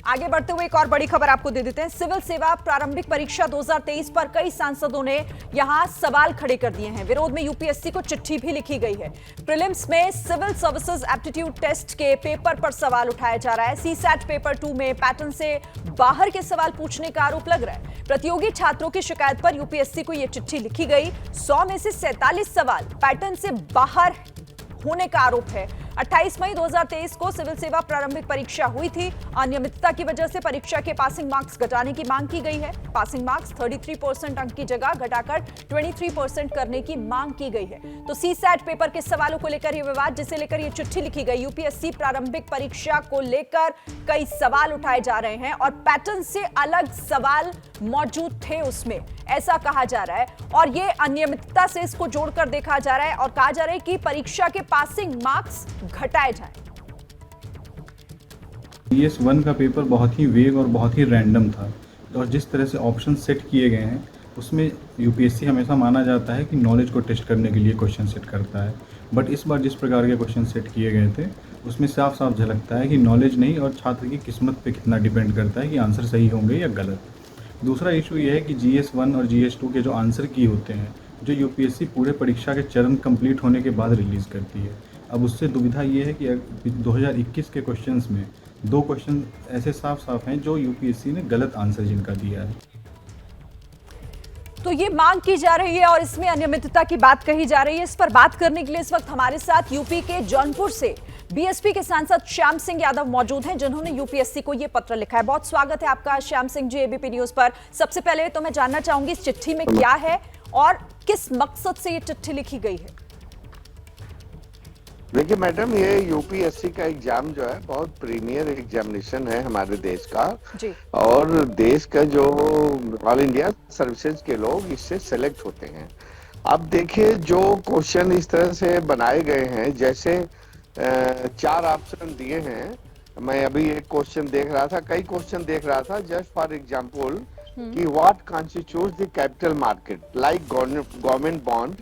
आगे बढ़ते हुए एक और बड़ी खबर आपको दे देते हैं। सिविल सेवा प्रारंभिक परीक्षा 2023 पर कई सांसदों ने यहां सवाल खड़े कर दिए हैं। विरोध में यूपीएससी को चिट्ठी भी लिखी गई है। प्रीलिम्स में सिविल सर्विसेज एप्टीट्यूड टेस्ट के पेपर पर सवाल उठाया जा रहा है। सीसैट पेपर 2 में पैटर्न से बाहर के सवाल पूछने का आरोप लग रहा है। प्रतियोगी छात्रों की शिकायत पर यूपीएससी को यह चिट्ठी लिखी गई। 100 में से 47 सवाल पैटर्न से बाहर होने का आरोप है। 28 मई 2023 को सिविल सेवा प्रारंभिक परीक्षा हुई थी। अनियमितता की वजह से परीक्षा के पासिंग मार्क्स घटाने की मांग की गई है। पासिंग मार्क्स 33% अंक की जगह घटाकर 23% करने की मांग की गई है। तो सीसैट पेपर के सवालों को लेकर यह विवाद, जिसे लेकर यह चिट्ठी लिखी गई। यूपीएससी प्रारंभिक परीक्षा को लेकर कई सवाल उठाए जा रहे हैं और पैटर्न से अलग सवाल मौजूद थे उसमें, ऐसा कहा जा रहा है। और ये अनियमितता से इसको जोड़कर देखा जा रहा है और कहा जा रहा है कि परीक्षा के पासिंग मार्क्स घटाए जाएं। CS1 का पेपर बहुत ही वेग और बहुत ही रैंडम था और जिस तरह से ऑप्शन सेट किए गए हैं उसमें यूपीएससी हमेशा माना जाता है कि नॉलेज को टेस्ट करने के लिए क्वेश्चन सेट करता है। बट इस बार जिस प्रकार के क्वेश्चन सेट किए गए थे उसमें साफ साफ झलकता है कि नॉलेज नहीं और छात्र की किस्मत पे कितना डिपेंड करता है कि आंसर सही होंगे या गलत। दूसरा इशू ये है कि GS1 और GS2 के जो आंसर की होते हैं, जो यूपीएससी पूरे परीक्षा के चरण कंप्लीट होने के बाद रिलीज़ करती है। अब उससे दुविधा ये है कि 2021 के क्वेश्चंस में 2 क्वेश्चन ऐसे साफ साफ हैं जो यूपीएससी ने गलत आंसर जिनका दिया है। तो ये मांग की जा रही है और इसमें अनियमितता की बात कही जा रही है। इस पर बात करने के लिए इस वक्त हमारे साथ यूपी के जौनपुर से बीएसपी के सांसद श्याम सिंह यादव मौजूद हैं, जिन्होंने यूपीएससी को ये पत्र लिखा है। बहुत स्वागत है आपका श्याम सिंह जी एबीपी न्यूज पर। सबसे पहले तो मैं जानना चाहूंगी इस चिट्ठी में क्या है और किस मकसद से ये चिट्ठी लिखी गई है। देखिए मैडम, ये यूपीएससी का एग्जाम जो है बहुत प्रीमियर एग्जामिनेशन है हमारे देश का जी। और देश का जो ऑल इंडिया सर्विसेज के लोग इससे सेलेक्ट होते हैं। अब देखिए जो क्वेश्चन इस तरह से बनाए गए हैं, जैसे 4 ऑप्शन दिए हैं। मैं अभी एक क्वेश्चन देख रहा था, कई क्वेश्चन देख रहा था, जस्ट फॉर एग्जाम्पल कि what constitutes the capital market like government bond,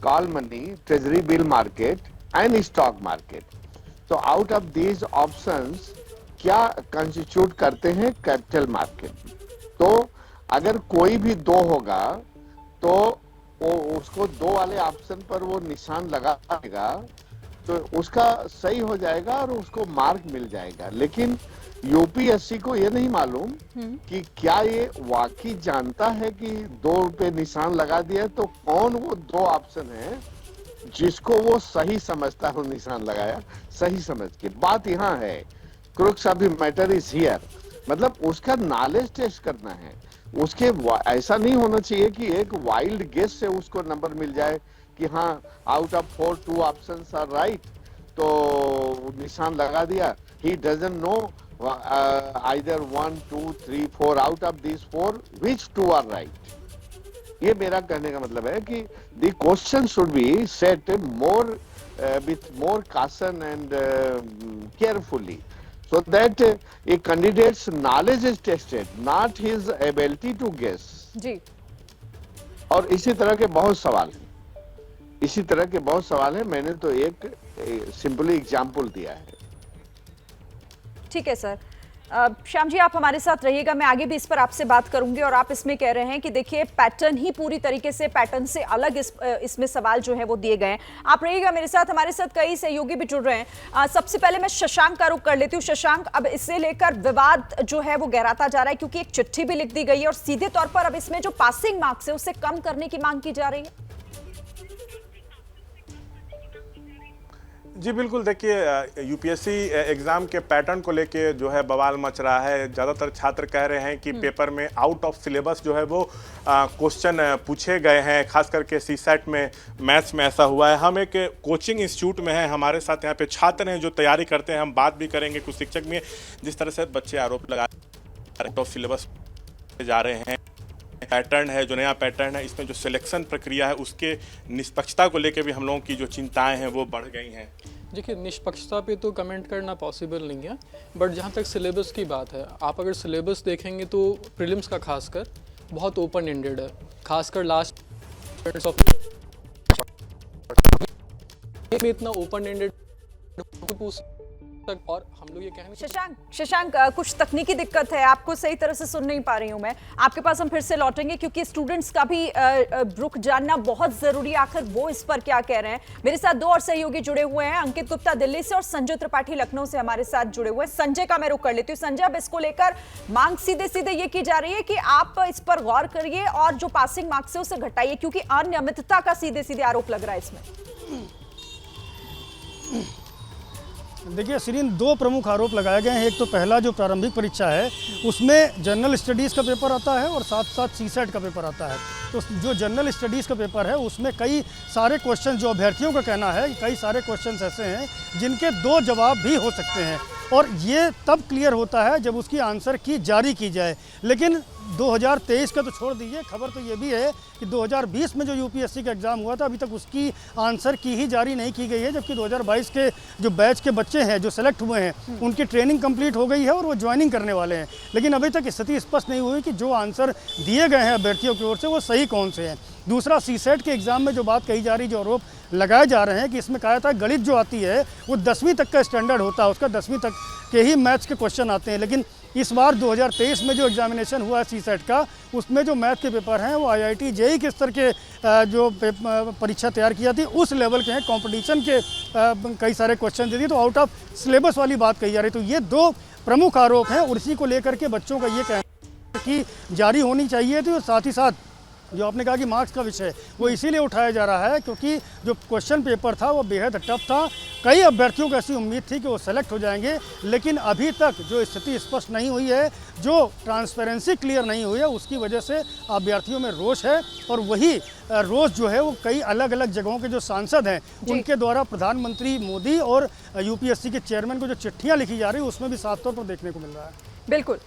call money, treasury bill market and stock market. तो आउट ऑफ दीज ऑप्शंस क्या कंस्टिट्यूट करते हैं कैपिटल मार्केट। तो अगर कोई भी 2 होगा तो वो उसको 2 वाले ऑप्शन पर वो निशान लगा देगा तो उसका सही हो जाएगा और उसको मार्क मिल जाएगा। लेकिन यूपीएससी को ये नहीं मालूम कि क्या ये वाकई जानता है कि 2 पे निशान लगा दिया तो कौन वो 2 ऑप्शन है जिसको वो सही समझता है, निशान लगाया सही समझ के। बात यहाँ है, crux of the matter is here, मतलब उसका नॉलेज टेस्ट करना है। उसके ऐसा नहीं होना चाहिए कि एक वाइल्ड गेस से उसको नंबर मिल जाए कि हाँ out of 4 2 options are right, तो निशान लगा दिया। He doesn't know either 1 2 3 4 out of this 4 which 2 are right. ये मेरा कहने का मतलब है कि the question should be set more with more caution and carefully, so that a candidate's knowledge is tested, not his ability to guess. जी। और इसी तरह के बहुत सवाल हैं। मैंने तो एक सिंपली एग्जाम्पल दिया है। ठीक है सर। श्याम जी आप हमारे साथ रहिएगा, मैं आगे भी इस पर आपसे बात करूंगी। और आप इसमें कह रहे हैं कि देखिए पैटर्न ही पूरी तरीके से पैटर्न से अलग इसमें सवाल जो है वो दिए गए हैं। आप रहिएगा मेरे साथ, हमारे साथ कई सहयोगी भी जुड़ रहे हैं। सबसे पहले मैं शशांक का रुख कर लेती हूँ। शशांक, अब इसे लेकर विवाद जो है वो गहराता जा रहा है क्योंकि एक चिट्ठी भी लिख दी गई है और सीधे तौर पर अब इसमें जो पासिंग मार्क्स है उसे कम करने की मांग की जा रही है। जी बिल्कुल, देखिए यूपीएससी एग्ज़ाम के पैटर्न को लेके जो है बवाल मच रहा है। ज़्यादातर छात्र कह रहे हैं कि पेपर में आउट ऑफ सिलेबस जो है वो क्वेश्चन पूछे गए हैं। खास करके सीसैट में, मैथ्स में ऐसा हुआ है। हम एक कोचिंग इंस्टीट्यूट में हैं, हमारे साथ यहाँ पे छात्र हैं जो तैयारी करते हैं। हम बात भी करेंगे, कुछ शिक्षक भी हैं। जिस तरह से बच्चे आरोप लगा आउट ऑफ सिलेबस जा रहे हैं, पैटर्न है जो नया पैटर्न है, इसमें जो सिलेक्शन प्रक्रिया है उसके निष्पक्षता को लेकर भी हम लोगों की जो चिंताएं हैं वो बढ़ गई हैं। देखिए निष्पक्षता पे तो कमेंट करना पॉसिबल नहीं है, बट जहाँ तक सिलेबस की बात है, आप अगर सिलेबस देखेंगे तो प्रीलिम्स का खासकर बहुत ओपन एंडेड है। खासकर लास्ट में इतना ओपन एंडेड तक। और हम लोग ये कहेंगे शशांक कुछ तकनीकी दिक्कत है, आपको सही तरह से सुन नहीं पा रही हूं मैं। आपके पास हम फिर से लौटेंगे क्योंकि स्टूडेंट्स का भी रुख जानना बहुत जरूरी है, आखिर वो इस पर क्या कह रहे हैं। मेरे साथ दो और सहयोगी जुड़े हुए हैं, अंकित गुप्ता दिल्ली से और संजय त्रिपाठी लखनऊ से हमारे साथ जुड़े हुए हैं। संजय का मैं रुख कर लेती हूँ। संजय, अब इसको लेकर मांग सीधे सीधे ये की जा रही है कि आप इस पर गौर करिए और जो पासिंग मार्क्स है उसे घटाइए, क्योंकि अनियमितता का सीधे सीधे आरोप लग रहा है इसमें। देखिए श्रीन, दो प्रमुख आरोप लगाए गए हैं। एक तो पहला जो प्रारंभिक परीक्षा है उसमें जनरल स्टडीज़ का पेपर आता है और साथ साथ सीसेट का पेपर आता है। तो जो जनरल स्टडीज़ का पेपर है उसमें कई सारे क्वेश्चन, जो अभ्यर्थियों का कहना है कई सारे क्वेश्चन ऐसे हैं जिनके दो जवाब भी हो सकते हैं और ये तब क्लियर होता है जब उसकी आंसर की जारी की जाए। लेकिन 2023 का तो छोड़ दीजिए, खबर तो ये भी है कि 2020 में जो यूपीएससी का एग्ज़ाम हुआ था अभी तक उसकी आंसर की ही जारी नहीं की गई है, जबकि 2022 के जो बैच के बच्चे हैं जो सेलेक्ट हुए हैं उनकी ट्रेनिंग कंप्लीट हो गई है और वो ज्वाइनिंग करने वाले हैं। लेकिन अभी तक स्थिति स्पष्ट नहीं हुई कि जो आंसर दिए गए हैं अभ्यर्थियों की ओर से वो सही कौन से हैं। दूसरा, सीसेट के एग्ज़ाम में जो बात कही जा रही, जो आरोप लगाए जा रहे हैं कि इसमें कहा था गणित जो आती है वो 10वीं तक का स्टैंडर्ड होता है, उसका 10वीं तक के ही मैथ्स के क्वेश्चन आते हैं। लेकिन इस बार 2023 में जो एग्जामिनेशन हुआ है सीसेट का, उसमें जो मैथ के पेपर हैं वो आईआईटी जेईई के स्तर के जो परीक्षा तैयार की जाती है उस लेवल के हैं, कंपटीशन के कई सारे क्वेश्चन दे दिए, तो आउट ऑफ सिलेबस वाली बात कही जा रही। तो ये दो प्रमुख आरोप हैं और इसी को लेकर के बच्चों का ये कहना है कि जारी होनी चाहिए थी। और साथ ही साथ जो आपने कहा कि मार्क्स का विषय, वो इसीलिए उठाया जा रहा है क्योंकि जो क्वेश्चन पेपर था वो बेहद टफ था। कई अभ्यर्थियों को ऐसी उम्मीद थी कि वो सेलेक्ट हो जाएंगे, लेकिन अभी तक जो स्थिति स्पष्ट नहीं हुई है, जो ट्रांसपेरेंसी क्लियर नहीं हुई है, उसकी वजह से अभ्यर्थियों में रोष है। और वही रोष जो है वो कई अलग अलग जगहों के जो सांसद हैं उनके द्वारा प्रधानमंत्री मोदी और यूपीएससी के चेयरमैन को जो चिट्ठियाँ लिखी जा रही है उसमें भी साफ तौर पर देखने को मिल रहा है। बिल्कुल,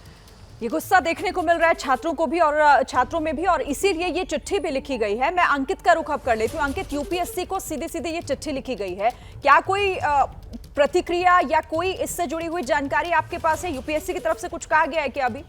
ये गुस्सा देखने को मिल रहा है छात्रों को भी और छात्रों में भी, और इसीलिए ये चिट्ठी भी लिखी गई है। मैं अंकित का रुख अब कर लेती हूँ। अंकित, यूपीएससी को सीधे सीधे ये चिट्ठी लिखी गई है, क्या कोई प्रतिक्रिया या कोई इससे जुड़ी हुई जानकारी आपके पास है? यूपीएससी की तरफ से कुछ कहा गया है क्या अभी?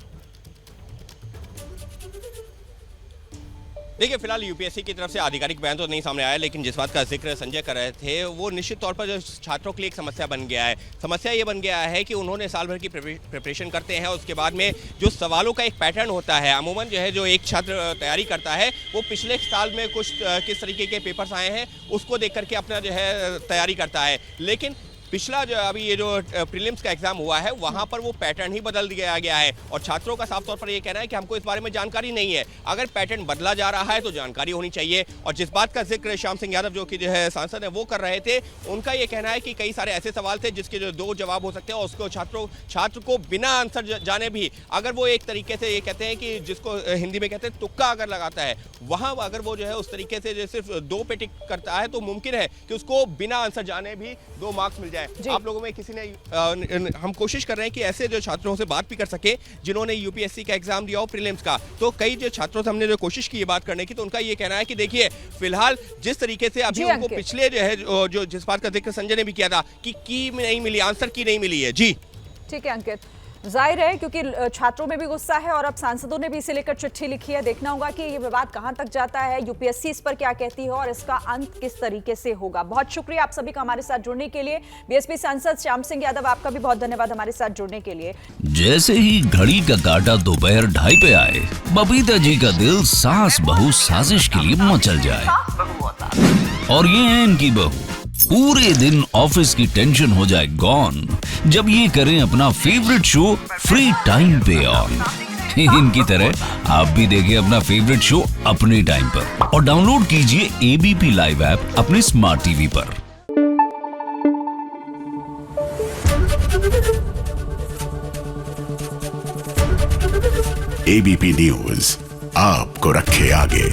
देखिए, फिलहाल यूपीएससी की तरफ से आधिकारिक बयान तो नहीं सामने आया, लेकिन जिस बात का जिक्र संजय कर रहे थे वो निश्चित तौर पर जो छात्रों के लिए एक समस्या बन गया है। समस्या ये बन गया है कि उन्होंने साल भर की प्रिपरेशन करते हैं, उसके बाद में जो सवालों का एक पैटर्न होता है, अमूमन जो है जो एक छात्र तैयारी करता है वो पिछले साल में कुछ किस तरीके के पेपर्स आए हैं उसको देख करके अपना जो है तैयारी करता है। लेकिन पिछला जो अभी ये जो प्रीलिम्स का एग्जाम हुआ है वहां पर वो पैटर्न ही बदल दिया गया है और छात्रों का साफ तौर पर ये कहना है कि हमको इस बारे में जानकारी नहीं है। अगर पैटर्न बदला जा रहा है तो जानकारी होनी चाहिए। और जिस बात का जिक्र श्याम सिंह यादव जो कि जो है सांसद है वो कर रहे थे, उनका ये कहना है कि कई सारे ऐसे सवाल थे जिसके जो दो जवाब हो सकते हैं और उसको छात्र को बिना आंसर जाने भी, अगर वो एक तरीके से ये कहते हैं कि जिसको हिंदी में कहते हैं तुक्का अगर लगाता है, वहां अगर वो जो है उस तरीके से जो सिर्फ 2 पे टिक करता है तो मुमकिन है कि उसको बिना आंसर जाने भी 2 मार्क्स मिल जाए। आप लोगों में किसी ने हम कोशिश कर रहे हैं कि ऐसे जो छात्रों से बात भी कर सके जिन्होंने यूपीएससी का एग्जाम दिया हो प्रीलिम्स का, तो कई जो छात्रों से हमने जो कोशिश की है बात करने की, तो उनका ये कहना है कि देखिए फिलहाल जिस तरीके से अभी उनको पिछले जो है जो जिस बात का जिक्र संजय ने भी किया था कि की नहीं मिली, आंसर की नहीं मिली है। जी ठीक है अंकित, जाहिर है क्योंकि छात्रों में भी गुस्सा है और अब सांसदों ने भी इसे लेकर चिट्ठी लिखी है। देखना होगा कि ये विवाद कहां तक जाता है, यूपीएससी इस पर क्या कहती है और इसका अंत किस तरीके से होगा। बहुत शुक्रिया आप सभी का हमारे साथ जुड़ने के लिए। बीएसपी सांसद श्याम सिंह यादव, आपका भी बहुत धन्यवाद हमारे साथ जुड़ने के लिए। जैसे ही घड़ी का काटा दोपहर 2:30 पे आए, बबीता जी का दिल सास बहू साजिश के लिए मचल जाए। और ये है इनकी बहू, पूरे दिन ऑफिस की टेंशन हो जाए गॉन जब ये करें अपना फेवरेट शो फ्री टाइम पे ऑन। इनकी तरह आप भी देखिए अपना फेवरेट शो अपने टाइम पर और डाउनलोड कीजिए एबीपी लाइव ऐप अपने स्मार्ट टीवी पर। एबीपी न्यूज आपको रखे आगे।